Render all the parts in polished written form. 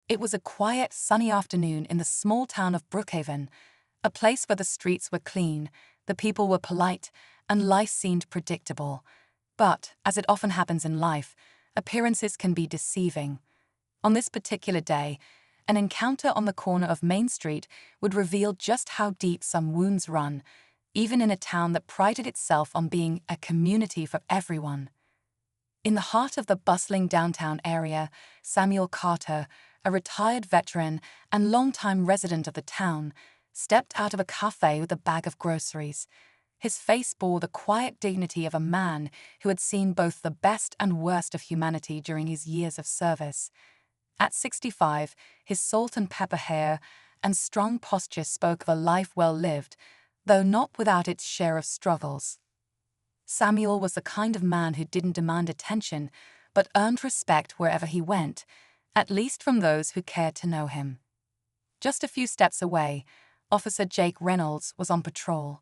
It was a quiet, sunny afternoon in the small town of Brookhaven, a place where the streets were clean, the people were polite, and life seemed predictable. But, as it often happens in life, appearances can be deceiving. On this particular day, an encounter on the corner of Main Street would reveal just how deep some wounds run, even in a town that prided itself on being a community for everyone. In the heart of the bustling downtown area, Samuel Carter, a retired veteran and longtime resident of the town, stepped out of a cafe with a bag of groceries. His face bore the quiet dignity of a man who had seen both the best and worst of humanity during his years of service. At 65, his salt and pepper hair and strong posture spoke of a life well lived, though not without its share of struggles. Samuel was the kind of man who didn't demand attention, but earned respect wherever he went, at least from those who cared to know him. Just a few steps away, Officer Jake Reynolds was on patrol.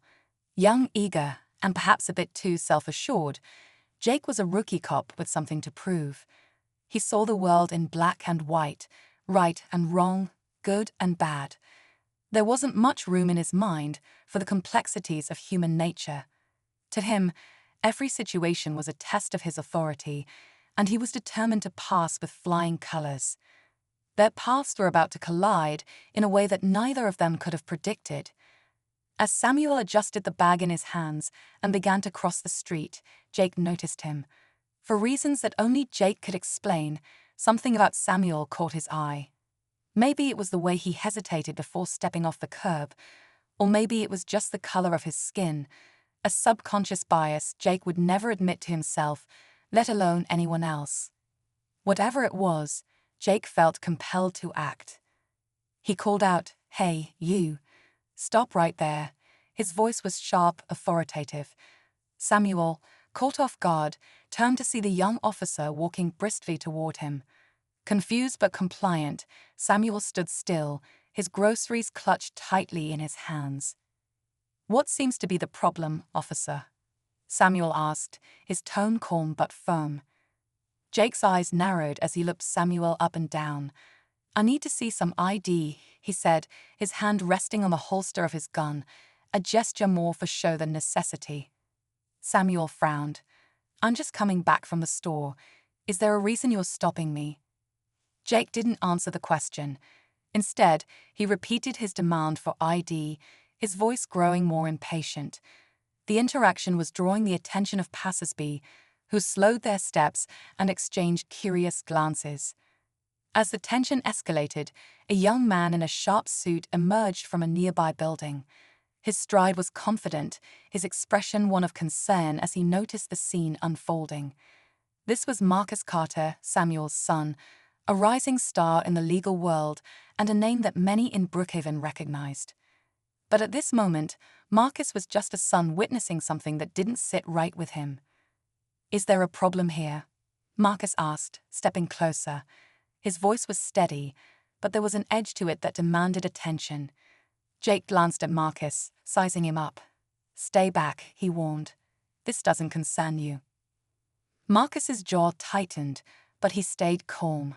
Young, eager, and perhaps a bit too self-assured, Jake was a rookie cop with something to prove. He saw the world in black and white, right and wrong, good and bad. There wasn't much room in his mind for the complexities of human nature. To him, every situation was a test of his authority, and he was determined to pass with flying colors. Their paths were about to collide in a way that neither of them could have predicted. As Samuel adjusted the bag in his hands and began to cross the street, Jake noticed him. For reasons that only Jake could explain, something about Samuel caught his eye. Maybe it was the way he hesitated before stepping off the curb, or maybe it was just the color of his skin, a subconscious bias Jake would never admit to himself, let alone anyone else. Whatever it was, Jake felt compelled to act. He called out, "Hey, you. Stop right there." His voice was sharp, authoritative. Samuel, caught off guard, turned to see the young officer walking briskly toward him. Confused but compliant, Samuel stood still, his groceries clutched tightly in his hands. "What seems to be the problem, officer?" Samuel asked, his tone calm but firm. Jake's eyes narrowed as he looked Samuel up and down. "I need to see some ID," he said, his hand resting on the holster of his gun, a gesture more for show than necessity. Samuel frowned. "I'm just coming back from the store. Is there a reason you're stopping me?" Jake didn't answer the question. Instead, he repeated his demand for ID, his voice growing more impatient. The interaction was drawing the attention of passersby, who slowed their steps and exchanged curious glances. As the tension escalated, a young man in a sharp suit emerged from a nearby building. His stride was confident, his expression one of concern as he noticed the scene unfolding. This was Marcus Carter, Samuel's son, a rising star in the legal world and a name that many in Brookhaven recognized. But at this moment, Marcus was just a son witnessing something that didn't sit right with him. "Is there a problem here?" Marcus asked, stepping closer. His voice was steady, but there was an edge to it that demanded attention. Jake glanced at Marcus, sizing him up. "Stay back," he warned. "This doesn't concern you." Marcus's jaw tightened, but he stayed calm.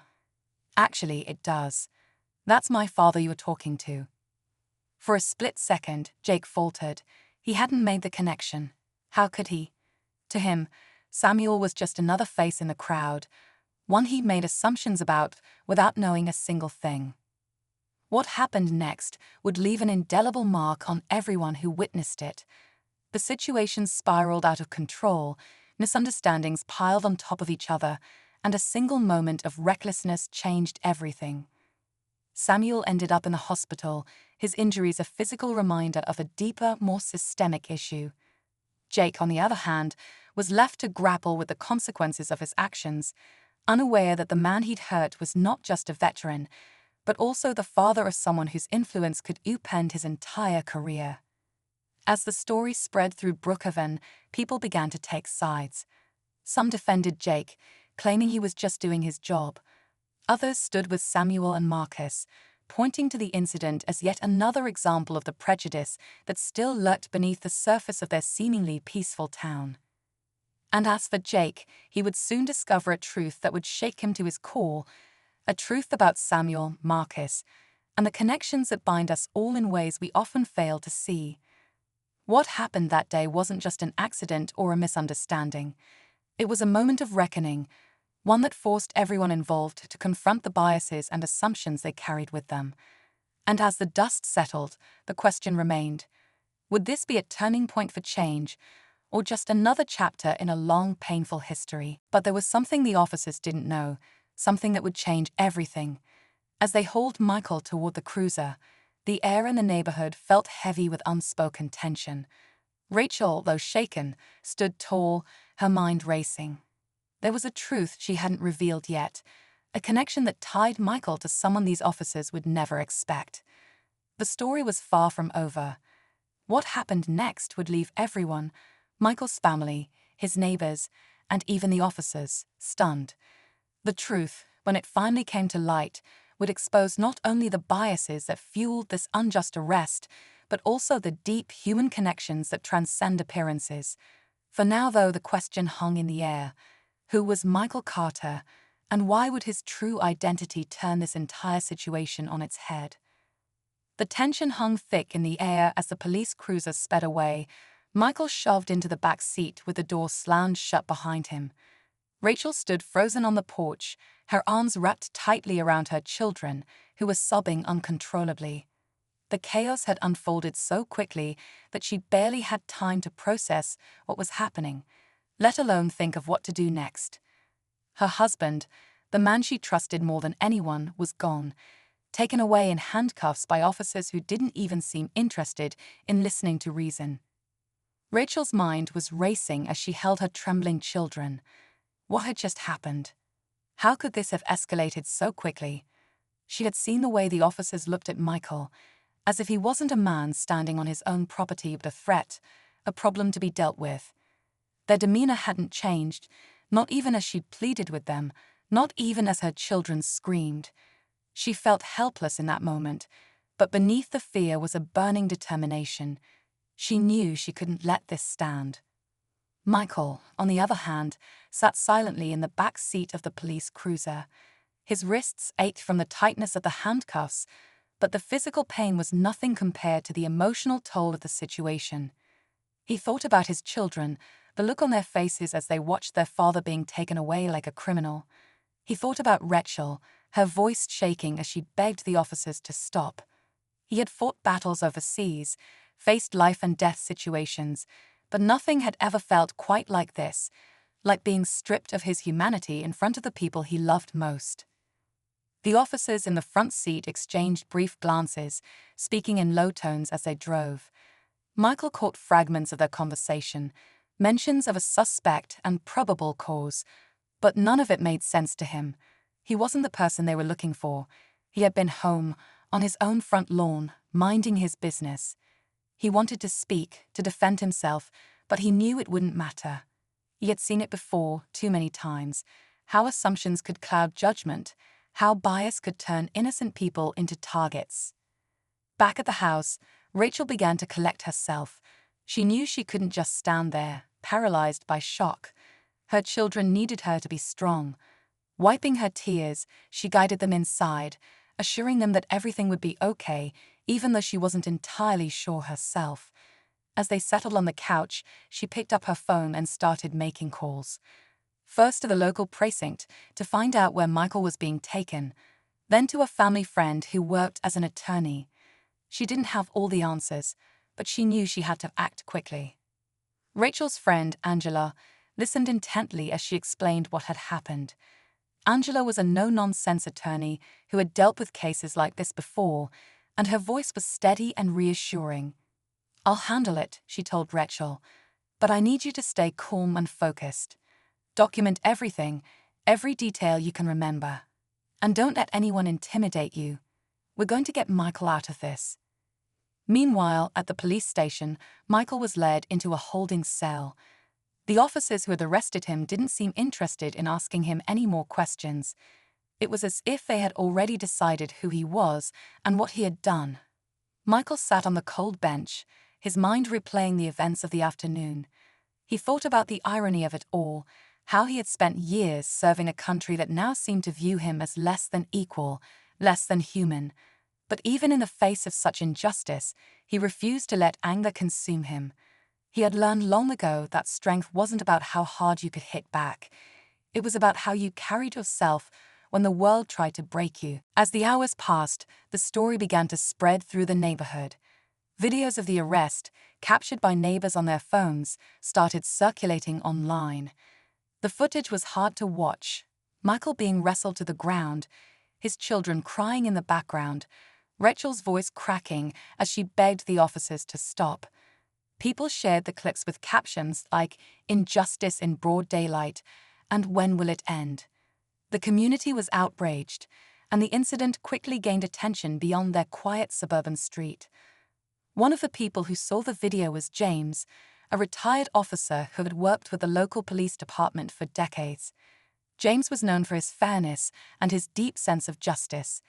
"Actually, it does. That's my father you were talking to." For a split second, Jake faltered. He hadn't made the connection. How could he? To him, Samuel was just another face in the crowd, one he'd made assumptions about without knowing a single thing. What happened next would leave an indelible mark on everyone who witnessed it. The situation spiraled out of control, misunderstandings piled on top of each other, and a single moment of recklessness changed everything. Samuel ended up in the hospital, his injuries a physical reminder of a deeper, more systemic issue. Jake, on the other hand, was left to grapple with the consequences of his actions, unaware that the man he'd hurt was not just a veteran, but also the father of someone whose influence could upend his entire career. As the story spread through Brookhaven, people began to take sides. Some defended Jake, claiming he was just doing his job. Others stood with Samuel and Marcus, pointing to the incident as yet another example of the prejudice that still lurked beneath the surface of their seemingly peaceful town. And as for Jake, he would soon discover a truth that would shake him to his core, a truth about Samuel, Marcus, and the connections that bind us all in ways we often fail to see. What happened that day wasn't just an accident or a misunderstanding. It was a moment of reckoning, one that forced everyone involved to confront the biases and assumptions they carried with them. And as the dust settled, the question remained: would this be a turning point for change, or just another chapter in a long, painful history? But there was something the officers didn't know, something that would change everything. As they hauled Michael toward the cruiser, the air in the neighborhood felt heavy with unspoken tension. Rachel, though shaken, stood tall, her mind racing. There was a truth she hadn't revealed yet, a connection that tied Michael to someone these officers would never expect. The story was far from over. What happened next would leave everyone, Michael's family, his neighbors, and even the officers, stunned. The truth, when it finally came to light, would expose not only the biases that fueled this unjust arrest, but also the deep human connections that transcend appearances. For now, though, the question hung in the air: who was Michael Carter, and why would his true identity turn this entire situation on its head? The tension hung thick in the air as the police cruiser sped away. Michael shoved into the back seat with the door slammed shut behind him. Rachel stood frozen on the porch, her arms wrapped tightly around her children, who were sobbing uncontrollably. The chaos had unfolded so quickly that she barely had time to process what was happening, let alone think of what to do next. Her husband, the man she trusted more than anyone, was gone, taken away in handcuffs by officers who didn't even seem interested in listening to reason. Rachel's mind was racing as she held her trembling children. What had just happened? How could this have escalated so quickly? She had seen the way the officers looked at Michael, as if he wasn't a man standing on his own property but a threat, a problem to be dealt with. Their demeanor hadn't changed, not even as she'd pleaded with them, not even as her children screamed. She felt helpless in that moment, but beneath the fear was a burning determination. She knew she couldn't let this stand. Michael, on the other hand, sat silently in the back seat of the police cruiser. His wrists ached from the tightness of the handcuffs, but the physical pain was nothing compared to the emotional toll of the situation. He thought about his children, the look on their faces as they watched their father being taken away like a criminal. He thought about Rachel, her voice shaking as she begged the officers to stop. He had fought battles overseas, faced life-and-death situations, but nothing had ever felt quite like this, like being stripped of his humanity in front of the people he loved most. The officers in the front seat exchanged brief glances, speaking in low tones as they drove. Michael caught fragments of their conversation, mentions of a suspect and probable cause, but none of it made sense to him. He wasn't the person they were looking for. He had been home, on his own front lawn, minding his business. He wanted to speak, to defend himself, but he knew it wouldn't matter. He had seen it before, too many times, how assumptions could cloud judgment, how bias could turn innocent people into targets. Back at the house, Rachel began to collect herself. She knew she couldn't just stand there, paralyzed by shock. Her children needed her to be strong. Wiping her tears, she guided them inside, assuring them that everything would be okay, even though she wasn't entirely sure herself. As they settled on the couch, she picked up her phone and started making calls. First to the local precinct to find out where Michael was being taken, then to a family friend who worked as an attorney. She didn't have all the answers, but she knew she had to act quickly. Rachel's friend, Angela, listened intently as she explained what had happened. Angela was a no-nonsense attorney who had dealt with cases like this before, and her voice was steady and reassuring. "I'll handle it," she told Rachel, "but I need you to stay calm and focused. Document everything, every detail you can remember. And don't let anyone intimidate you. We're going to get Michael out of this." Meanwhile, at the police station, Michael was led into a holding cell. The officers who had arrested him didn't seem interested in asking him any more questions. It was as if they had already decided who he was and what he had done. Michael sat on the cold bench, his mind replaying the events of the afternoon. He thought about the irony of it all, how he had spent years serving a country that now seemed to view him as less than equal, less than human. But even in the face of such injustice, he refused to let anger consume him. He had learned long ago that strength wasn't about how hard you could hit back. It was about how you carried yourself when the world tried to break you. As the hours passed, the story began to spread through the neighborhood. Videos of the arrest, captured by neighbors on their phones, started circulating online. The footage was hard to watch. Michael being wrestled to the ground, his children crying in the background, Rachel's voice cracking as she begged the officers to stop. People shared the clips with captions like, "Injustice in broad daylight," and "When will it end?" The community was outraged, and the incident quickly gained attention beyond their quiet suburban street. One of the people who saw the video was James, a retired officer who had worked with the local police department for decades. James was known for his fairness and his deep sense of justice.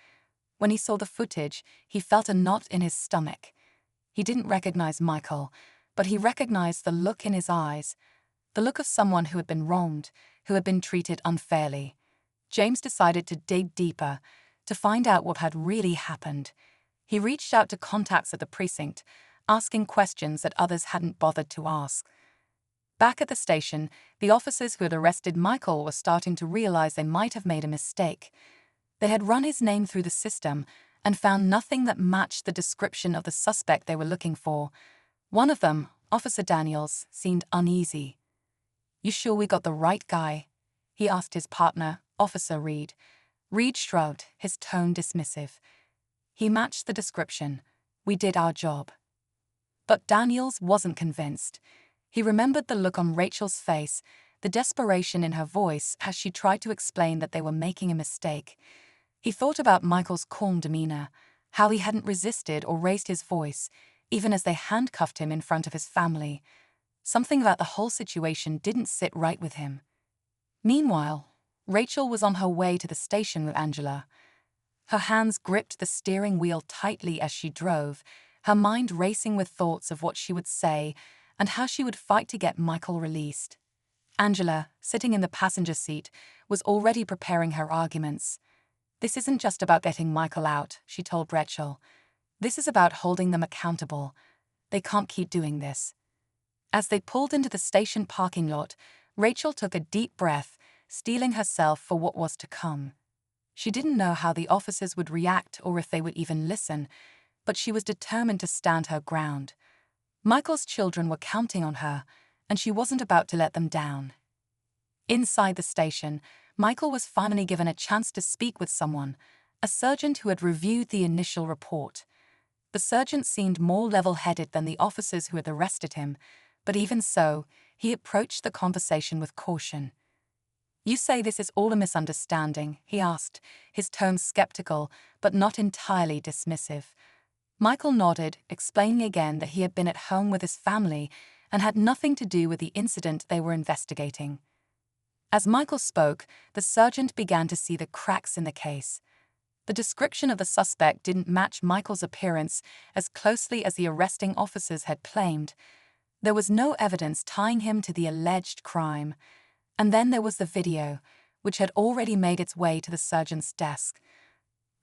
When he saw the footage, he felt a knot in his stomach. He didn't recognize Michael, but he recognized the look in his eyes, the look of someone who had been wronged, who had been treated unfairly. James decided to dig deeper, to find out what had really happened. He reached out to contacts at the precinct, asking questions that others hadn't bothered to ask. Back at the station, the officers who had arrested Michael were starting to realize they might have made a mistake. They had run his name through the system and found nothing that matched the description of the suspect they were looking for. One of them, Officer Daniels, seemed uneasy. "You sure we got the right guy?" he asked his partner, Officer Reed. Reed shrugged, his tone dismissive. "He matched the description. We did our job." But Daniels wasn't convinced. He remembered the look on Rachel's face, the desperation in her voice as she tried to explain that they were making a mistake. He thought about Michael's calm demeanor, how he hadn't resisted or raised his voice, even as they handcuffed him in front of his family. Something about the whole situation didn't sit right with him. Meanwhile, Rachel was on her way to the station with Angela. Her hands gripped the steering wheel tightly as she drove, her mind racing with thoughts of what she would say and how she would fight to get Michael released. Angela, sitting in the passenger seat, was already preparing her arguments. "This isn't just about getting Michael out," she told Rachel. "This is about holding them accountable. They can't keep doing this." As they pulled into the station parking lot, Rachel took a deep breath, steeling herself for what was to come. She didn't know how the officers would react or if they would even listen, but she was determined to stand her ground. Michael's children were counting on her, and she wasn't about to let them down. Inside the station, Michael was finally given a chance to speak with someone, a surgeon who had reviewed the initial report. The surgeon seemed more level-headed than the officers who had arrested him, but even so, he approached the conversation with caution. "You say this is all a misunderstanding?" he asked, his tone skeptical, but not entirely dismissive. Michael nodded, explaining again that he had been at home with his family and had nothing to do with the incident they were investigating. As Michael spoke, the surgeon began to see the cracks in the case. The description of the suspect didn't match Michael's appearance as closely as the arresting officers had claimed. There was no evidence tying him to the alleged crime. And then there was the video, which had already made its way to the surgeon's desk.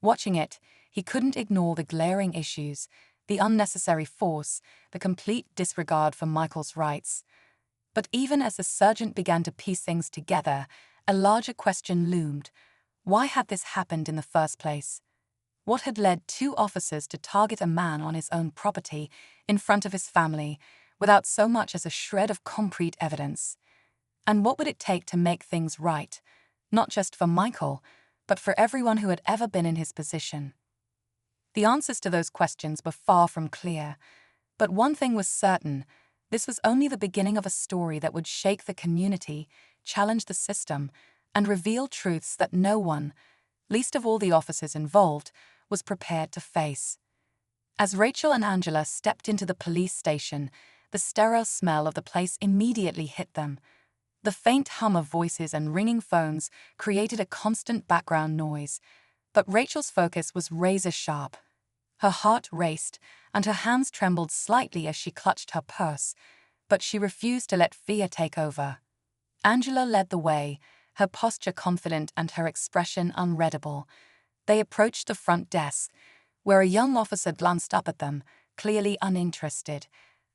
Watching it, he couldn't ignore the glaring issues, the unnecessary force, the complete disregard for Michael's rights. But even as the surgeon began to piece things together, a larger question loomed. Why had this happened in the first place? What had led two officers to target a man on his own property, in front of his family, without so much as a shred of concrete evidence? And what would it take to make things right, not just for Michael, but for everyone who had ever been in his position? The answers to those questions were far from clear, but one thing was certain: this was only the beginning of a story that would shake the community, challenge the system, and reveal truths that no one, least of all the officers involved, was prepared to face. As Rachel and Angela stepped into the police station, the sterile smell of the place immediately hit them. The faint hum of voices and ringing phones created a constant background noise, but Rachel's focus was razor-sharp. Her heart raced, and her hands trembled slightly as she clutched her purse, but she refused to let fear take over. Angela led the way, her posture confident and her expression unreadable. They approached the front desk, where a young officer glanced up at them, clearly uninterested.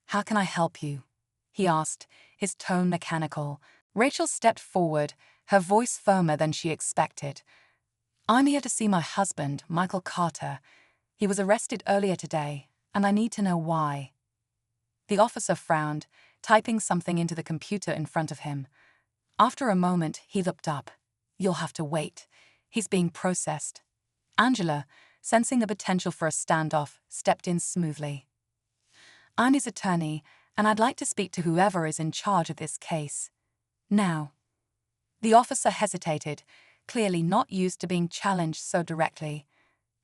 "How can I help you?" he asked, his tone mechanical. Rachel stepped forward, her voice firmer than she expected. "I'm here to see my husband, Michael Carter. He was arrested earlier today, and I need to know why." The officer frowned, typing something into the computer in front of him. After a moment, he looked up. "You'll have to wait. He's being processed." Angela, sensing the potential for a standoff, stepped in smoothly. "I'm his attorney, and I'd like to speak to whoever is in charge of this case. Now." The officer hesitated, clearly not used to being challenged so directly.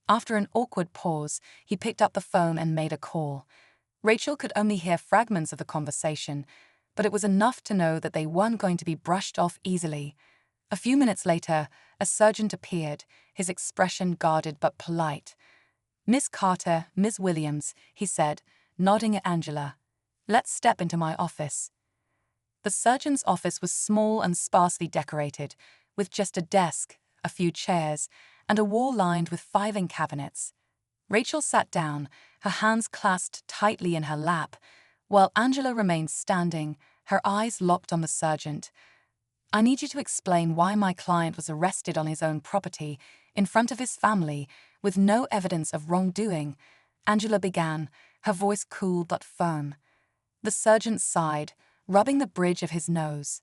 After an awkward pause, he picked up the phone and made a call. Rachel could only hear fragments of the conversation, but it was enough to know that they weren't going to be brushed off easily. A few minutes later, a sergeant appeared, his expression guarded but polite. "Miss Carter, Miss Williams," he said, nodding at Angela. "Let's step into my office." The surgeon's office was small and sparsely decorated, with just a desk, a few chairs, and a wall lined with filing cabinets. Rachel sat down, her hands clasped tightly in her lap, while Angela remained standing, her eyes locked on the sergeant. "I need you to explain why my client was arrested on his own property, in front of his family, with no evidence of wrongdoing," Angela began, her voice cool but firm. The sergeant sighed, rubbing the bridge of his nose.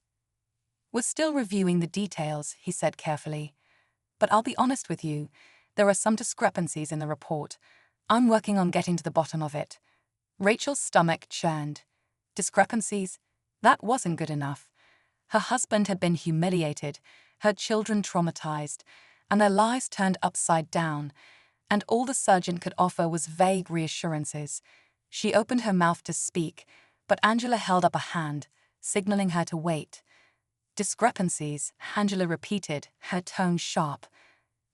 "We're still reviewing the details," he said carefully. "But I'll be honest with you, there are some discrepancies in the report. I'm working on getting to the bottom of it." Rachel's stomach churned. Discrepancies? That wasn't good enough. Her husband had been humiliated, her children traumatized, and their lives turned upside down, and all the sergeant could offer was vague reassurances. She opened her mouth to speak, but Angela held up a hand, signaling her to wait. "Discrepancies," Angela repeated, her tone sharp.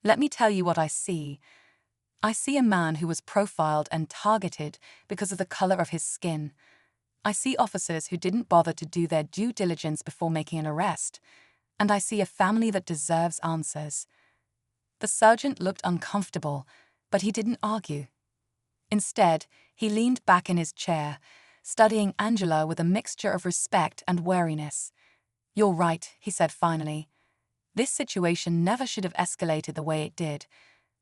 "Let me tell you what I see. I see a man who was profiled and targeted because of the color of his skin. I see officers who didn't bother to do their due diligence before making an arrest. And I see a family that deserves answers." The sergeant looked uncomfortable, but he didn't argue. Instead, he leaned back in his chair, studying Angela with a mixture of respect and wariness. "You're right," he said finally. "This situation never should have escalated the way it did,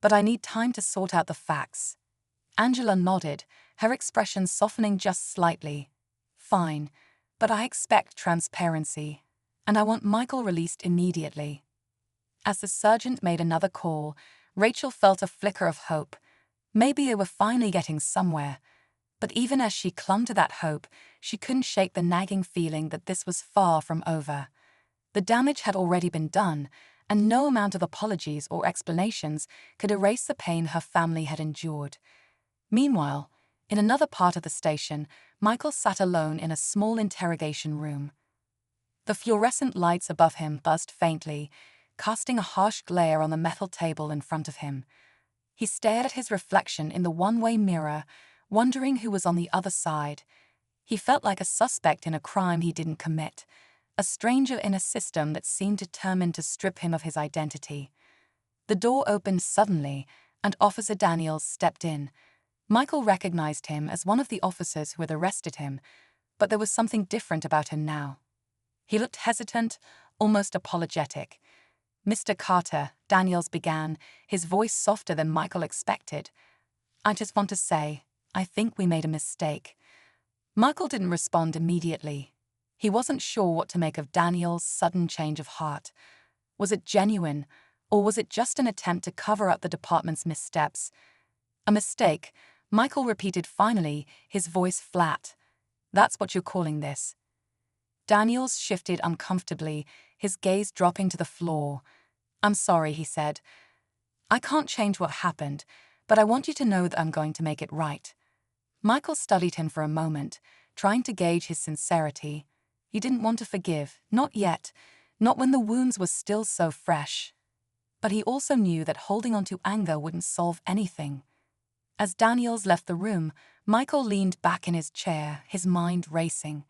but I need time to sort out the facts." Angela nodded, her expression softening just slightly. "Fine, but I expect transparency, and I want Michael released immediately." As the sergeant made another call, Rachel felt a flicker of hope. Maybe they were finally getting somewhere. But even as she clung to that hope, she couldn't shake the nagging feeling that this was far from over. The damage had already been done, and no amount of apologies or explanations could erase the pain her family had endured. Meanwhile, in another part of the station, Michael sat alone in a small interrogation room. The fluorescent lights above him buzzed faintly, casting a harsh glare on the metal table in front of him. He stared at his reflection in the one-way mirror, wondering who was on the other side. He felt like a suspect in a crime he didn't commit, a stranger in a system that seemed determined to strip him of his identity. The door opened suddenly, and Officer Daniels stepped in. Michael recognized him as one of the officers who had arrested him, but there was something different about him now. He looked hesitant, almost apologetic. "Mr. Carter," Daniels began, his voice softer than Michael expected. "I just want to say, I think we made a mistake." Michael didn't respond immediately. He wasn't sure what to make of Daniel's sudden change of heart. Was it genuine, or was it just an attempt to cover up the department's missteps? "A mistake," Michael repeated finally, his voice flat. "That's what you're calling this?" Daniels shifted uncomfortably, his gaze dropping to the floor. "I'm sorry," he said. "I can't change what happened, but I want you to know that I'm going to make it right." Michael studied him for a moment, trying to gauge his sincerity. He didn't want to forgive, not yet, not when the wounds were still so fresh. But he also knew that holding on to anger wouldn't solve anything. As Daniels left the room, Michael leaned back in his chair, his mind racing.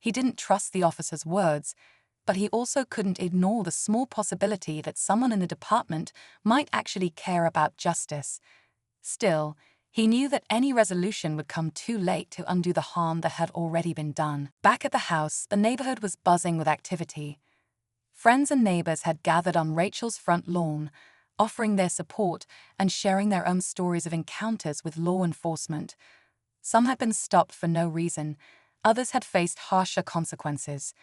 He didn't trust the officer's words, But he also couldn't ignore the small possibility that someone in the department might actually care about justice. Still, he knew that any resolution would come too late to undo the harm that had already been done. Back at the house, the neighborhood was buzzing with activity. Friends and neighbors had gathered on Rachel's front lawn, offering their support and sharing their own stories of encounters with law enforcement. Some had been stopped for no reason, others had faced harsher consequences.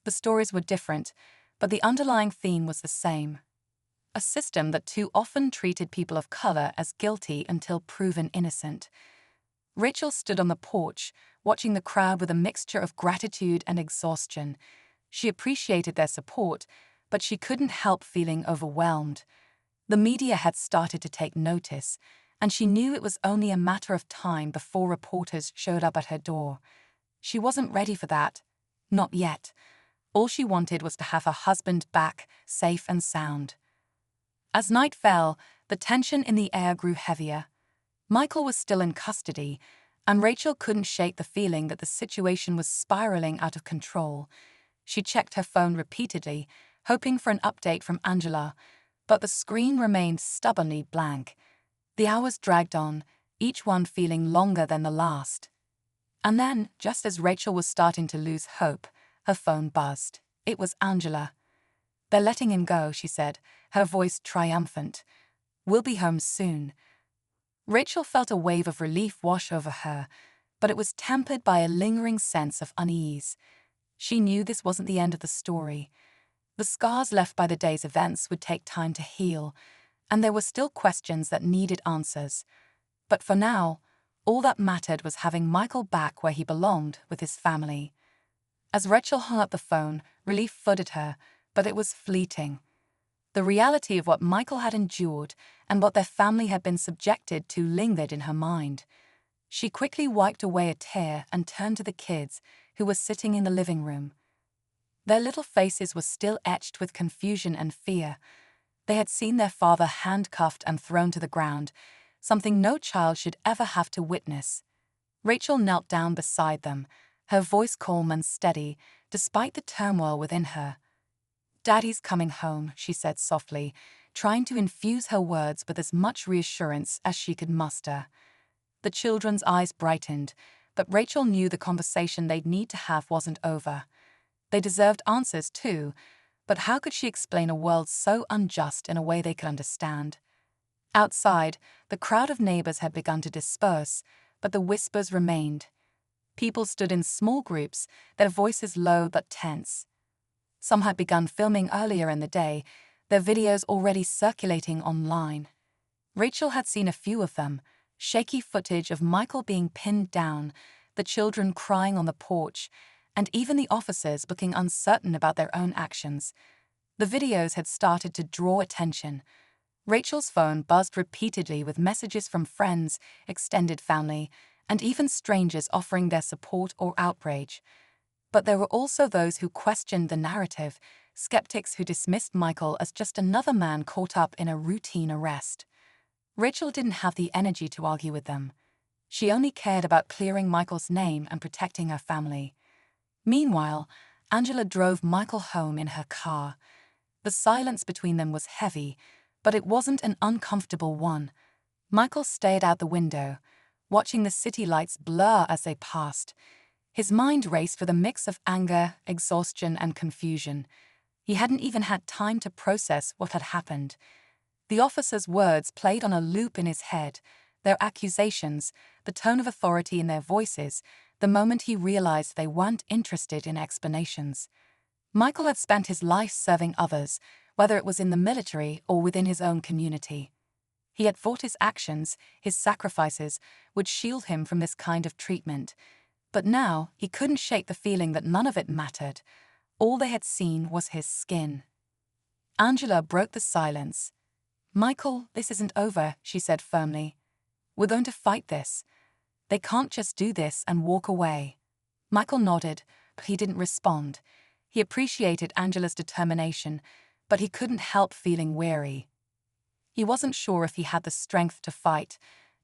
The stories were different, but the underlying theme was the same. A system that too often treated people of color as guilty until proven innocent. Rachel stood on the porch, watching the crowd with a mixture of gratitude and exhaustion. She appreciated their support, but she couldn't help feeling overwhelmed. The media had started to take notice, and she knew it was only a matter of time before reporters showed up at her door. She wasn't ready for that. Not yet. All she wanted was to have her husband back, safe and sound. As night fell, the tension in the air grew heavier. Michael was still in custody, and Rachel couldn't shake the feeling that the situation was spiraling out of control. She checked her phone repeatedly, hoping for an update from Angela, but the screen remained stubbornly blank. The hours dragged on, each one feeling longer than the last. And then, just as Rachel was starting to lose hope, her phone buzzed. It was Angela. "They're letting him go," she said, her voice triumphant. "We'll be home soon." Rachel felt a wave of relief wash over her, but it was tempered by a lingering sense of unease. She knew this wasn't the end of the story. The scars left by the day's events would take time to heal, and there were still questions that needed answers. But for now, all that mattered was having Michael back where he belonged with his family. As Rachel hung up the phone, relief flooded her, but it was fleeting. The reality of what Michael had endured and what their family had been subjected to lingered in her mind. She quickly wiped away a tear and turned to the kids, who were sitting in the living room. Their little faces were still etched with confusion and fear. They had seen their father handcuffed and thrown to the ground, something no child should ever have to witness. Rachel knelt down beside them, her voice calm and steady, despite the turmoil within her. "Daddy's coming home," she said softly, trying to infuse her words with as much reassurance as she could muster. The children's eyes brightened, but Rachel knew the conversation they'd need to have wasn't over. They deserved answers too, but how could she explain a world so unjust in a way they could understand? Outside, the crowd of neighbors had begun to disperse, but the whispers remained. People stood in small groups, their voices low but tense. Some had begun filming earlier in the day, their videos already circulating online. Rachel had seen a few of them, shaky footage of Michael being pinned down, the children crying on the porch, and even the officers looking uncertain about their own actions. The videos had started to draw attention. Rachel's phone buzzed repeatedly with messages from friends, extended family, and even strangers offering their support or outrage. But there were also those who questioned the narrative, skeptics who dismissed Michael as just another man caught up in a routine arrest. Rachel didn't have the energy to argue with them. She only cared about clearing Michael's name and protecting her family. Meanwhile, Angela drove Michael home in her car. The silence between them was heavy, but it wasn't an uncomfortable one. Michael stared out the window, watching the city lights blur as they passed. His mind raced with a mix of anger, exhaustion, and confusion. He hadn't even had time to process what had happened. The officer's words played on a loop in his head, their accusations, the tone of authority in their voices, the moment he realized they weren't interested in explanations. Michael had spent his life serving others, whether it was in the military or within his own community. He had thought his actions, his sacrifices, would shield him from this kind of treatment. But now he couldn't shake the feeling that none of it mattered. All they had seen was his skin. Angela broke the silence. "Michael, this isn't over," she said firmly. "We're going to fight this. They can't just do this and walk away." Michael nodded, but he didn't respond. He appreciated Angela's determination, but he couldn't help feeling weary. He wasn't sure if he had the strength to fight,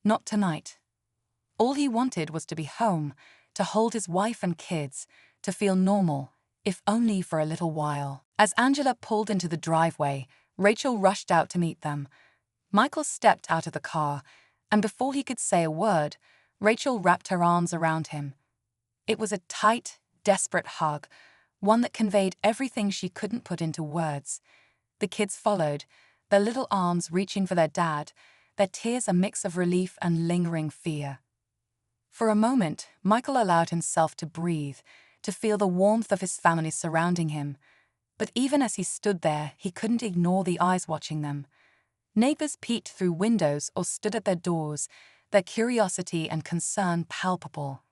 not tonight. All he wanted was to be home, to hold his wife and kids, to feel normal, if only for a little while. As Angela pulled into the driveway, Rachel rushed out to meet them. Michael stepped out of the car, and before he could say a word, Rachel wrapped her arms around him. It was a tight, desperate hug, one that conveyed everything she couldn't put into words. The kids followed, their little arms reaching for their dad, their tears a mix of relief and lingering fear. For a moment, Michael allowed himself to breathe, to feel the warmth of his family surrounding him. But even as he stood there, he couldn't ignore the eyes watching them. Neighbors peeked through windows or stood at their doors, their curiosity and concern palpable.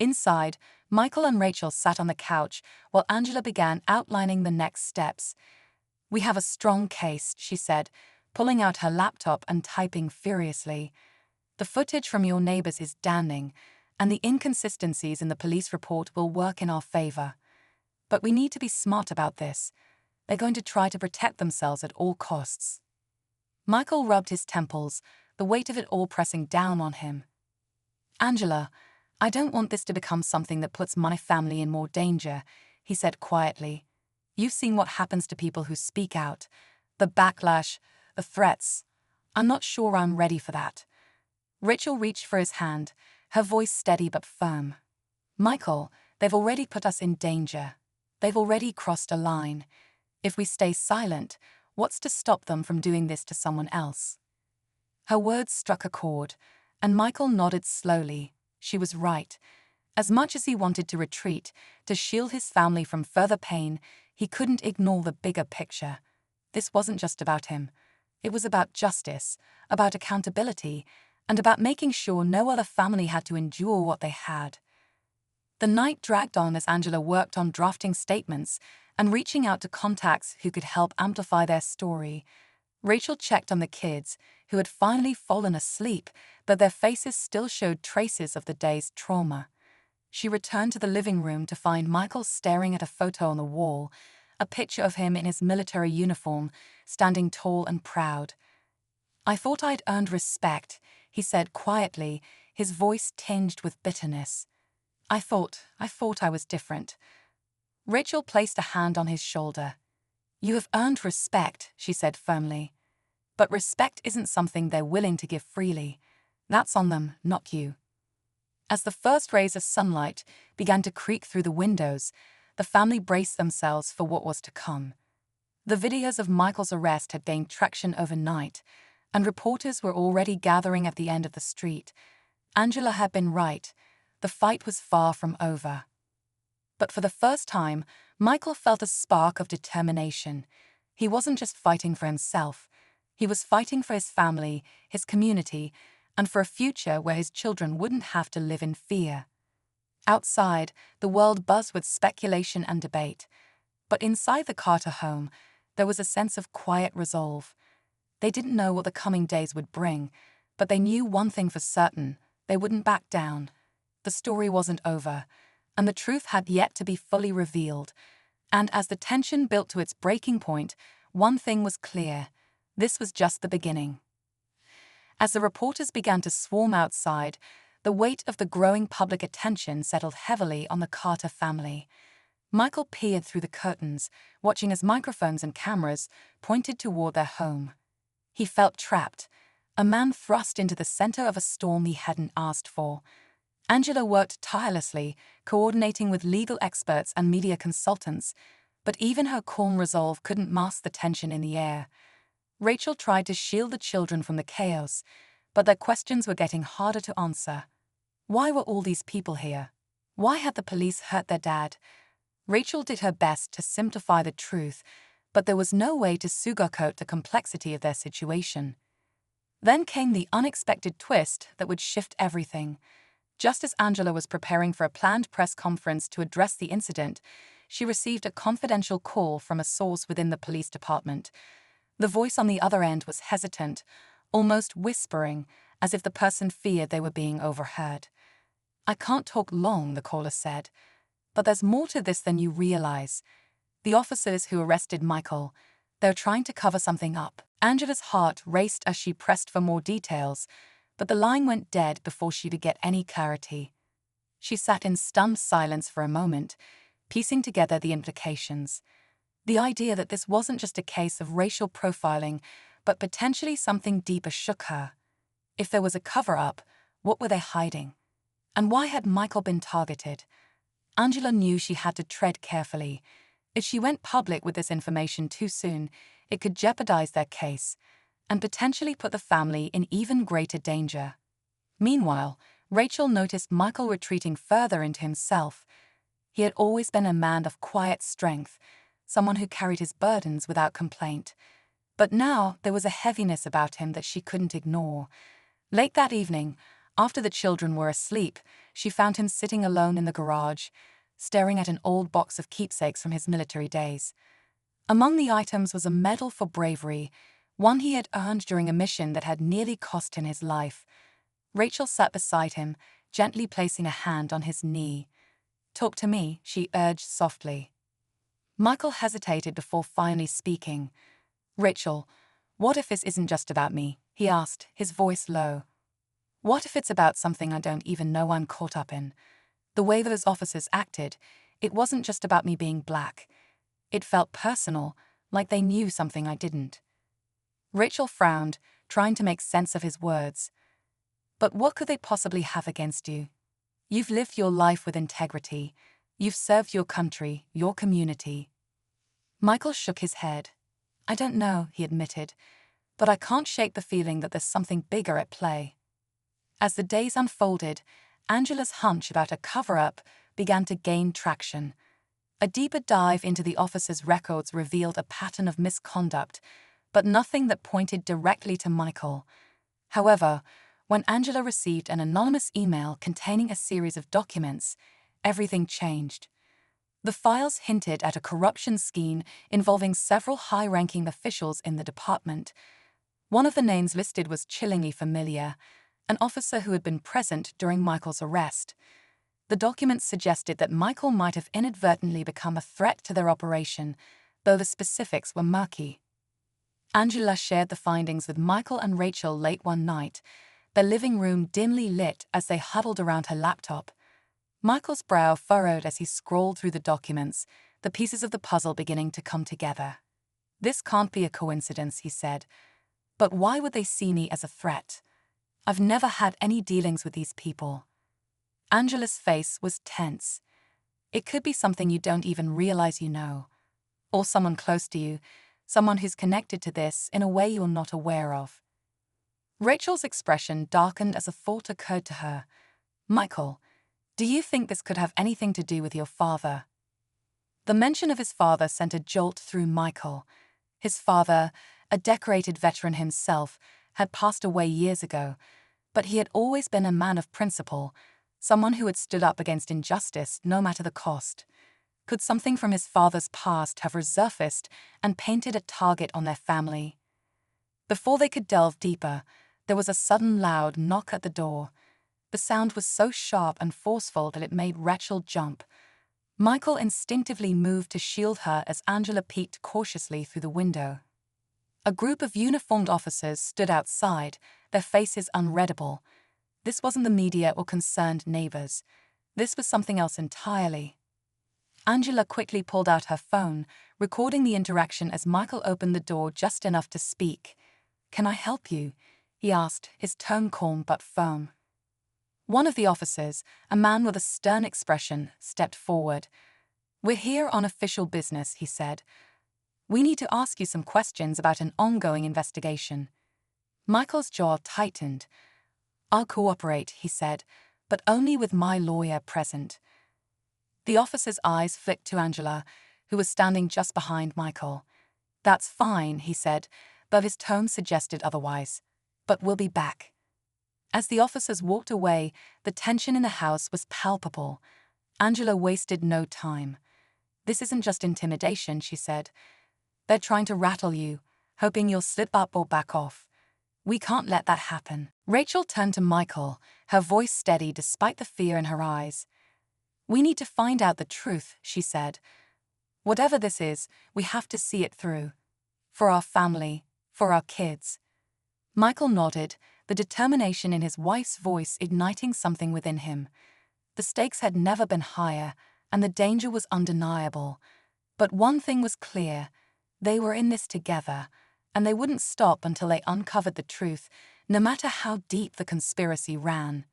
Inside, Michael and Rachel sat on the couch while Angela began outlining the next steps. "We have a strong case," she said, pulling out her laptop and typing furiously. "The footage from your neighbors is damning, and the inconsistencies in the police report will work in our favor. But we need to be smart about this. They're going to try to protect themselves at all costs." Michael rubbed his temples, the weight of it all pressing down on him. "Angela, I don't want this to become something that puts my family in more danger," he said quietly. "You've seen what happens to people who speak out. The backlash, the threats. I'm not sure I'm ready for that." Rachel reached for his hand, her voice steady but firm. "Michael, they've already put us in danger. They've already crossed a line. If we stay silent, what's to stop them from doing this to someone else?" Her words struck a chord, and Michael nodded slowly. She was right. As much as he wanted to retreat, to shield his family from further pain, he couldn't ignore the bigger picture. This wasn't just about him. It was about justice, about accountability, and about making sure no other family had to endure what they had. The night dragged on as Angela worked on drafting statements and reaching out to contacts who could help amplify their story. Rachel checked on the kids, who had finally fallen asleep, but their faces still showed traces of the day's trauma. She returned to the living room to find Michael staring at a photo on the wall, a picture of him in his military uniform, standing tall and proud. "I thought I'd earned respect," he said quietly, his voice tinged with bitterness. I thought I was different." Rachel placed a hand on his shoulder. "You have earned respect," she said firmly. "But respect isn't something they're willing to give freely. That's on them, not you." As the first rays of sunlight began to creak through the windows, the family braced themselves for what was to come. The videos of Michael's arrest had gained traction overnight, and reporters were already gathering at the end of the street. Angela had been right. The fight was far from over. But for the first time, Michael felt a spark of determination. He wasn't just fighting for himself. He was fighting for his family, his community, and for a future where his children wouldn't have to live in fear. Outside, the world buzzed with speculation and debate. But inside the Carter home, there was a sense of quiet resolve. They didn't know what the coming days would bring, but they knew one thing for certain: they wouldn't back down. The story wasn't over, and the truth had yet to be fully revealed. And as the tension built to its breaking point, one thing was clear: this was just the beginning. As the reporters began to swarm outside, the weight of the growing public attention settled heavily on the Carter family. Michael peered through the curtains, watching as microphones and cameras pointed toward their home. He felt trapped, a man thrust into the center of a storm he hadn't asked for. Angela worked tirelessly, coordinating with legal experts and media consultants, but even her calm resolve couldn't mask the tension in the air. Rachel tried to shield the children from the chaos, but their questions were getting harder to answer. Why were all these people here? Why had the police hurt their dad? Rachel did her best to simplify the truth, but there was no way to sugarcoat the complexity of their situation. Then came the unexpected twist that would shift everything. Just as Angela was preparing for a planned press conference to address the incident, she received a confidential call from a source within the police department. The voice on the other end was hesitant, almost whispering, as if the person feared they were being overheard. "I can't talk long," the caller said, "but there's more to this than you realize. The officers who arrested Michael, they're trying to cover something up." Angela's heart raced as she pressed for more details, but the line went dead before she could get any clarity. She sat in stunned silence for a moment, piecing together the implications. The idea that this wasn't just a case of racial profiling, but potentially something deeper shook her. If there was a cover-up, what were they hiding? And why had Michael been targeted? Angela knew she had to tread carefully. If she went public with this information too soon, it could jeopardize their case and potentially put the family in even greater danger. Meanwhile, Rachel noticed Michael retreating further into himself. He had always been a man of quiet strength, someone who carried his burdens without complaint. But now there was a heaviness about him that she couldn't ignore. Late that evening, after the children were asleep, she found him sitting alone in the garage, staring at an old box of keepsakes from his military days. Among the items was a medal for bravery, one he had earned during a mission that had nearly cost him his life. Rachel sat beside him, gently placing a hand on his knee. "Talk to me," she urged softly. Michael hesitated before finally speaking. "Rachel, what if this isn't just about me?" he asked, his voice low. "What if it's about something I don't even know I'm caught up in? The way those officers acted, it wasn't just about me being black. It felt personal, like they knew something I didn't." Rachel frowned, trying to make sense of his words. "But what could they possibly have against you? You've lived your life with integrity. You've served your country, your community." Michael shook his head. "I don't know," he admitted, "but I can't shake the feeling that there's something bigger at play." As the days unfolded, Angela's hunch about a cover-up began to gain traction. A deeper dive into the officer's records revealed a pattern of misconduct, but nothing that pointed directly to Michael. However, when Angela received an anonymous email containing a series of documents, everything changed. The files hinted at a corruption scheme involving several high-ranking officials in the department. One of the names listed was chillingly familiar, an officer who had been present during Michael's arrest. The documents suggested that Michael might have inadvertently become a threat to their operation, though the specifics were murky. Angela shared the findings with Michael and Rachel late one night, their living room dimly lit as they huddled around her laptop. Michael's brow furrowed as he scrolled through the documents, the pieces of the puzzle beginning to come together. "This can't be a coincidence," he said. "But why would they see me as a threat? I've never had any dealings with these people." Angela's face was tense. "It could be something you don't even realize you know. Or someone close to you, someone who's connected to this in a way you're not aware of." Rachel's expression darkened as a thought occurred to her. "Michael, do you think this could have anything to do with your father?" The mention of his father sent a jolt through Michael. His father, a decorated veteran himself, had passed away years ago, but he had always been a man of principle, someone who had stood up against injustice no matter the cost. Could something from his father's past have resurfaced and painted a target on their family? Before they could delve deeper, there was a sudden loud knock at the door. The sound was so sharp and forceful that it made Rachel jump. Michael instinctively moved to shield her as Angela peeked cautiously through the window. A group of uniformed officers stood outside, their faces unreadable. This wasn't the media or concerned neighbors. This was something else entirely. Angela quickly pulled out her phone, recording the interaction as Michael opened the door just enough to speak. "Can I help you?" he asked, his tone calm but firm. One of the officers, a man with a stern expression, stepped forward. "We're here on official business," he said. "We need to ask you some questions about an ongoing investigation." Michael's jaw tightened. "I'll cooperate," he said, "but only with my lawyer present." The officer's eyes flicked to Angela, who was standing just behind Michael. "That's fine," he said, but his tone suggested otherwise. "But we'll be back." As the officers walked away, the tension in the house was palpable. Angela wasted no time. "This isn't just intimidation," she said. "They're trying to rattle you, hoping you'll slip up or back off. We can't let that happen." Rachel turned to Michael, her voice steady despite the fear in her eyes. "We need to find out the truth," she said. "Whatever this is, we have to see it through. For our family, for our kids." Michael nodded, the determination in his wife's voice igniting something within him. The stakes had never been higher, and the danger was undeniable. But one thing was clear: they were in this together, and they wouldn't stop until they uncovered the truth, no matter how deep the conspiracy ran.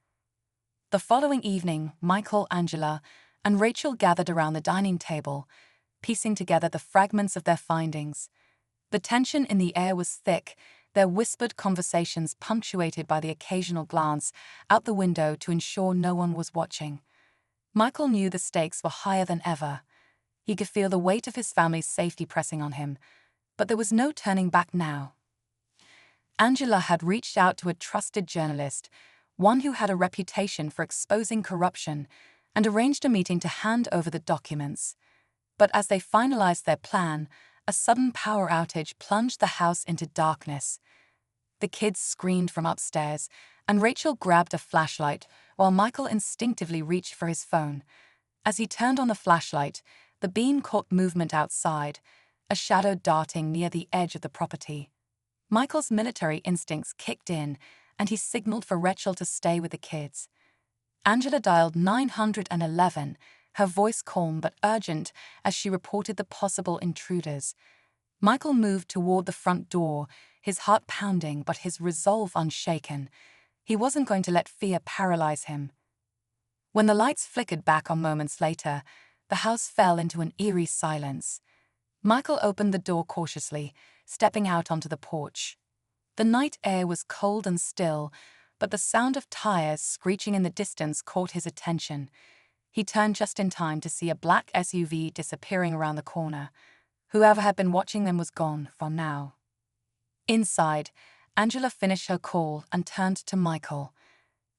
The following evening, Michael, Angela, and Rachel gathered around the dining table, piecing together the fragments of their findings. The tension in the air was thick, their whispered conversations punctuated by the occasional glance out the window to ensure no one was watching. Michael knew the stakes were higher than ever. He could feel the weight of his family's safety pressing on him, but there was no turning back now. Angela had reached out to a trusted journalist, one who had a reputation for exposing corruption, and arranged a meeting to hand over the documents. But as they finalized their plan, a sudden power outage plunged the house into darkness. The kids screamed from upstairs, and Rachel grabbed a flashlight while Michael instinctively reached for his phone. As he turned on the flashlight, the beam caught movement outside, a shadow darting near the edge of the property. Michael's military instincts kicked in, and he signaled for Rachel to stay with the kids. Angela dialed 911, her voice calm but urgent as she reported the possible intruders. Michael moved toward the front door, his heart pounding but his resolve unshaken. He wasn't going to let fear paralyze him. When the lights flickered back on moments later, the house fell into an eerie silence. Michael opened the door cautiously, stepping out onto the porch. The night air was cold and still, but the sound of tires screeching in the distance caught his attention. He turned just in time to see a black SUV disappearing around the corner. Whoever had been watching them was gone for now. Inside, Angela finished her call and turned to Michael.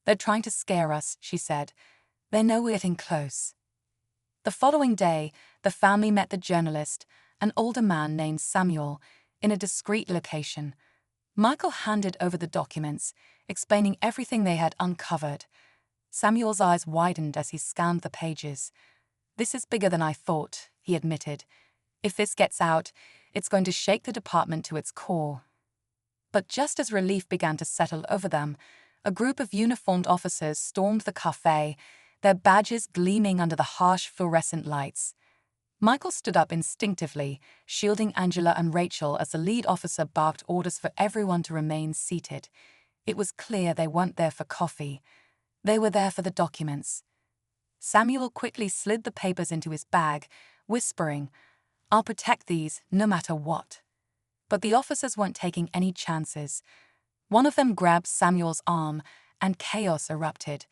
"They're trying to scare us," she said. "They know we're getting close." The following day, the family met the journalist, an older man named Samuel, in a discreet location. Michael handed over the documents, explaining everything they had uncovered. Samuel's eyes widened as he scanned the pages. "This is bigger than I thought," he admitted. "If this gets out, it's going to shake the department to its core." But just as relief began to settle over them, a group of uniformed officers stormed the cafe, their badges gleaming under the harsh fluorescent lights. Michael stood up instinctively, shielding Angela and Rachel as the lead officer barked orders for everyone to remain seated. It was clear they weren't there for coffee. They were there for the documents. Samuel quickly slid the papers into his bag, whispering, "I'll protect these no matter what." But the officers weren't taking any chances. One of them grabbed Samuel's arm, and chaos erupted.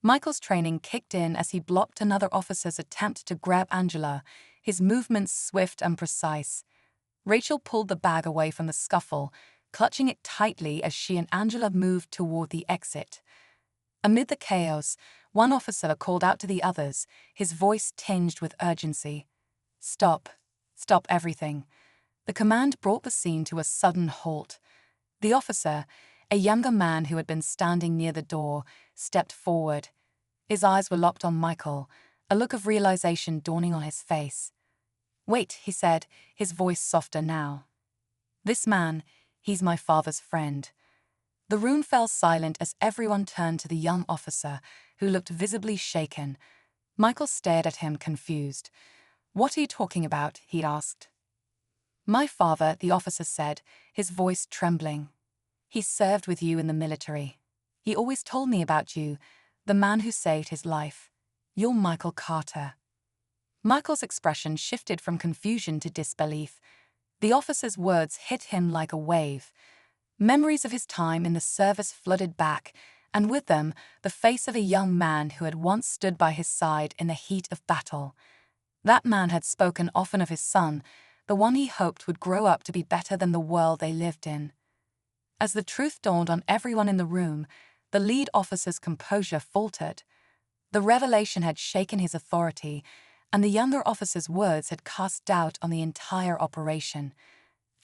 Michael's training kicked in as he blocked another officer's attempt to grab Angela, his movements swift and precise. Rachel pulled the bag away from the scuffle, clutching it tightly as she and Angela moved toward the exit. Amid the chaos, one officer called out to the others, his voice tinged with urgency. "Stop. Stop everything." The command brought the scene to a sudden halt. The officer, a younger man who had been standing near the door, stepped forward. His eyes were locked on Michael, a look of realization dawning on his face. "Wait," he said, his voice softer now. "This man, he's my father's friend." The room fell silent as everyone turned to the young officer, who looked visibly shaken. Michael stared at him, confused. "What are you talking about?" he asked. "My father," the officer said, his voice trembling. "He served with you in the military. He always told me about you, the man who saved his life. You're Michael Carter." Michael's expression shifted from confusion to disbelief. The officer's words hit him like a wave. Memories of his time in the service flooded back, and with them, the face of a young man who had once stood by his side in the heat of battle. That man had spoken often of his son, the one he hoped would grow up to be better than the world they lived in. As the truth dawned on everyone in the room, the lead officer's composure faltered. The revelation had shaken his authority, and the younger officer's words had cast doubt on the entire operation.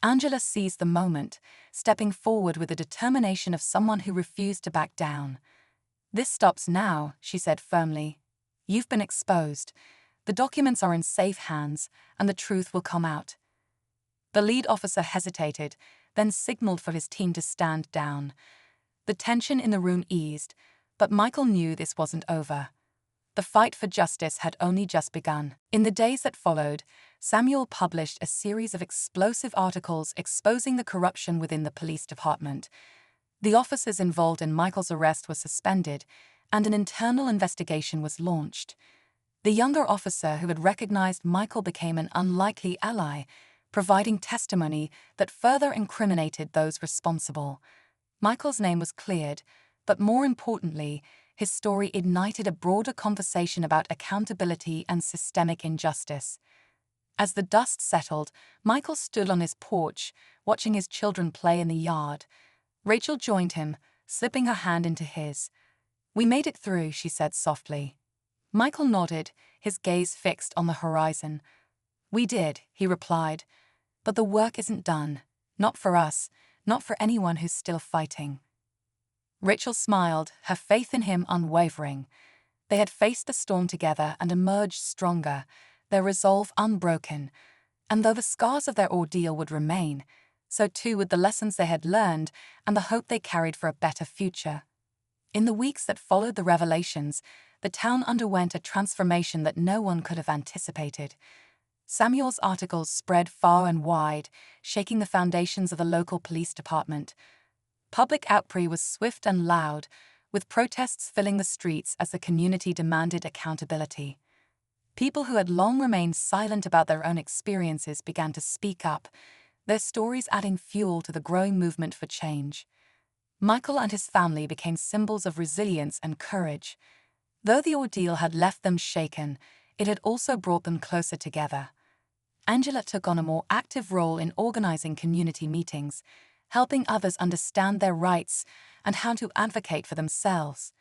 Angela seized the moment, stepping forward with the determination of someone who refused to back down. "This stops now," she said firmly. "You've been exposed. The documents are in safe hands, and the truth will come out." The lead officer hesitated, then signaled for his team to stand down. The tension in the room eased, but Michael knew this wasn't over. The fight for justice had only just begun. In the days that followed, Samuel published a series of explosive articles exposing the corruption within the police department. The officers involved in Michael's arrest were suspended, and an internal investigation was launched. The younger officer who had recognized Michael became an unlikely ally, providing testimony that further incriminated those responsible. Michael's name was cleared, but more importantly, his story ignited a broader conversation about accountability and systemic injustice. As the dust settled, Michael stood on his porch, watching his children play in the yard. Rachel joined him, slipping her hand into his. "We made it through," she said softly. Michael nodded, his gaze fixed on the horizon. "We did," he replied. "But the work isn't done. Not for us, not for anyone who's still fighting." Rachel smiled, her faith in him unwavering. They had faced the storm together and emerged stronger, their resolve unbroken. And though the scars of their ordeal would remain, so too would the lessons they had learned and the hope they carried for a better future. In the weeks that followed the revelations, the town underwent a transformation that no one could have anticipated. Samuel's articles spread far and wide, shaking the foundations of the local police department. Public outcry was swift and loud, with protests filling the streets as the community demanded accountability. People who had long remained silent about their own experiences began to speak up, their stories adding fuel to the growing movement for change. Michael and his family became symbols of resilience and courage. Though the ordeal had left them shaken, it had also brought them closer together. Angela took on a more active role in organizing community meetings, helping others understand their rights and how to advocate for themselves.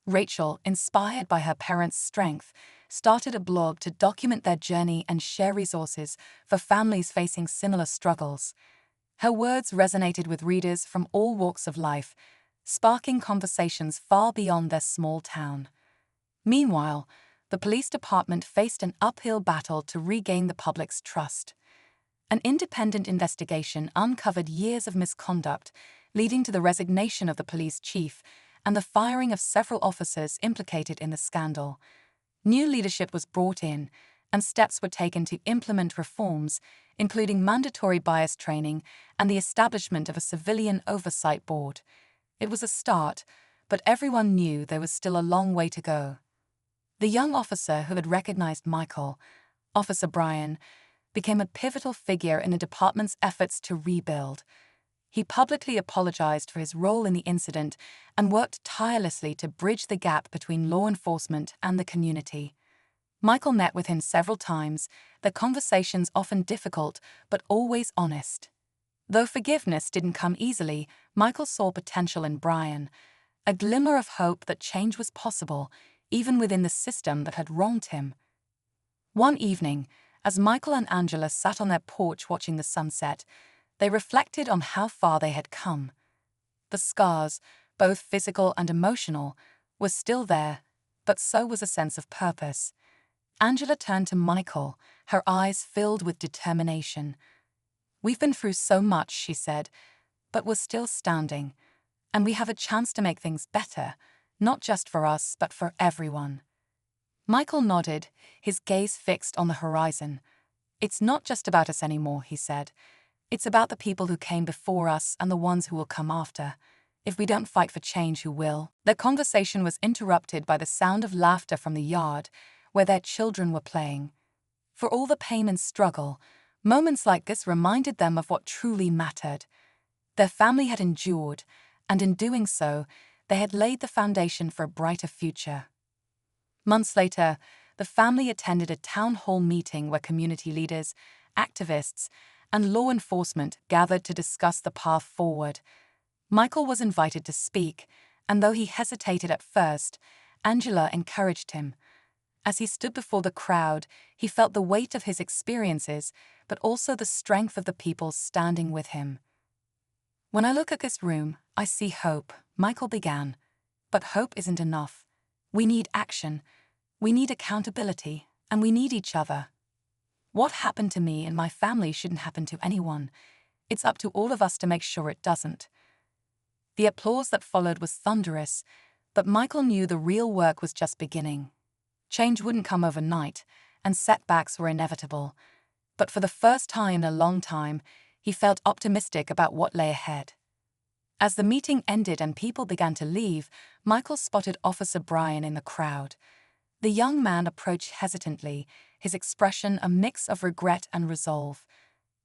Rachel, inspired by her parents' strength, started a blog to document their journey and share resources for families facing similar struggles. Her words resonated with readers from all walks of life, sparking conversations far beyond their small town. Meanwhile, the police department faced an uphill battle to regain the public's trust. An independent investigation uncovered years of misconduct, leading to the resignation of the police chief and the firing of several officers implicated in the scandal. New leadership was brought in, and steps were taken to implement reforms, including mandatory bias training and the establishment of a civilian oversight board. It was a start, but everyone knew there was still a long way to go. The young officer who had recognized Michael, Officer Brian, became a pivotal figure in the department's efforts to rebuild. He publicly apologized for his role in the incident and worked tirelessly to bridge the gap between law enforcement and the community. Michael met with him several times, their conversations often difficult but always honest. Though forgiveness didn't come easily, Michael saw potential in Brian, a glimmer of hope that change was possible, even within the system that had wronged him. One evening, as Michael and Angela sat on their porch watching the sunset, they reflected on how far they had come. The scars, both physical and emotional, were still there, but so was a sense of purpose. Angela turned to Michael, her eyes filled with determination. "We've been through so much," she said, "but we're still standing, and we have a chance to make things better, not just for us, but for everyone." Michael nodded, his gaze fixed on the horizon. "It's not just about us anymore," he said. "It's about the people who came before us and the ones who will come after. If we don't fight for change, who will?" Their conversation was interrupted by the sound of laughter from the yard, where their children were playing. For all the pain and struggle, moments like this reminded them of what truly mattered. Their family had endured, and in doing so, they had laid the foundation for a brighter future. Months later, the family attended a town hall meeting where community leaders, activists, and law enforcement gathered to discuss the path forward. Michael was invited to speak, and though he hesitated at first, Angela encouraged him. As he stood before the crowd, he felt the weight of his experiences, but also the strength of the people standing with him. "When I look at this room, I see hope," Michael began. "But hope isn't enough. We need action, we need accountability, and we need each other. What happened to me and my family shouldn't happen to anyone. It's up to all of us to make sure it doesn't." The applause that followed was thunderous, but Michael knew the real work was just beginning. Change wouldn't come overnight, and setbacks were inevitable. But for the first time in a long time, he felt optimistic about what lay ahead. As the meeting ended and people began to leave, Michael spotted Officer Brian in the crowd. The young man approached hesitantly, his expression a mix of regret and resolve.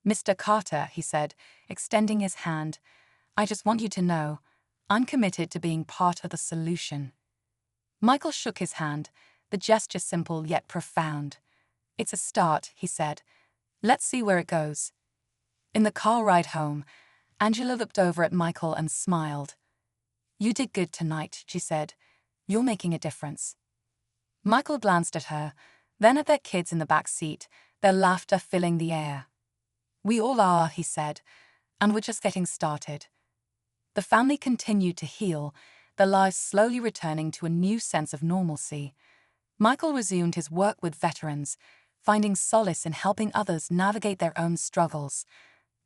"Mr. Carter," he said, extending his hand, "I just want you to know, I'm committed to being part of the solution." Michael shook his hand, the gesture simple yet profound. "It's a start," he said. "Let's see where it goes." In the car ride home, Angela looked over at Michael and smiled. "You did good tonight," she said. "You're making a difference." Michael glanced at her, then at their kids in the back seat, their laughter filling the air. "We all are," he said, "and we're just getting started." The family continued to heal, their lives slowly returning to a new sense of normalcy. Michael resumed his work with veterans, finding solace in helping others navigate their own struggles.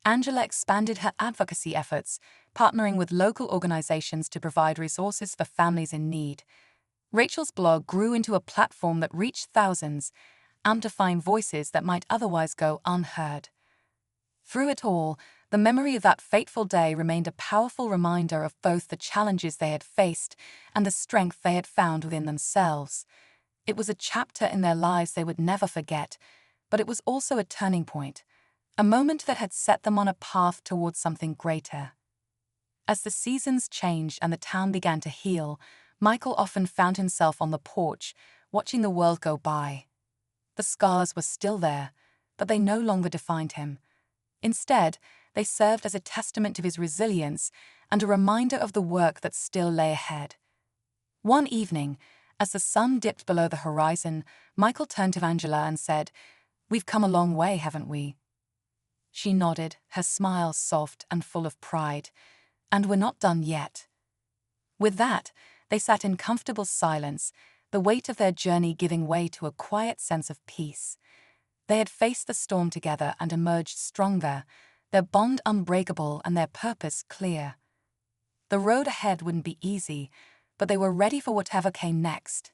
Angela expanded her advocacy efforts, partnering with local organizations to provide resources for families in need. Rachel's blog grew into a platform that reached thousands, amplifying voices that might otherwise go unheard. Through it all, the memory of that fateful day remained a powerful reminder of both the challenges they had faced and the strength they had found within themselves. It was a chapter in their lives they would never forget, but it was also a turning point, a moment that had set them on a path towards something greater. As the seasons changed and the town began to heal, Michael often found himself on the porch, watching the world go by. The scars were still there, but they no longer defined him. Instead, they served as a testament to his resilience and a reminder of the work that still lay ahead. One evening, as the sun dipped below the horizon, Michael turned to Angela and said, "We've come a long way, haven't we?" She nodded, her smile soft and full of pride. "And we're not done yet." With that, they sat in comfortable silence, the weight of their journey giving way to a quiet sense of peace. They had faced the storm together and emerged stronger, their bond unbreakable and their purpose clear. The road ahead wouldn't be easy, but they were ready for whatever came next.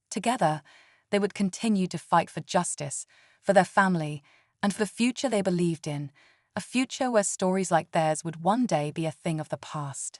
Together, they would continue to fight for justice, for their family, and for the future they believed in, a future where stories like theirs would one day be a thing of the past.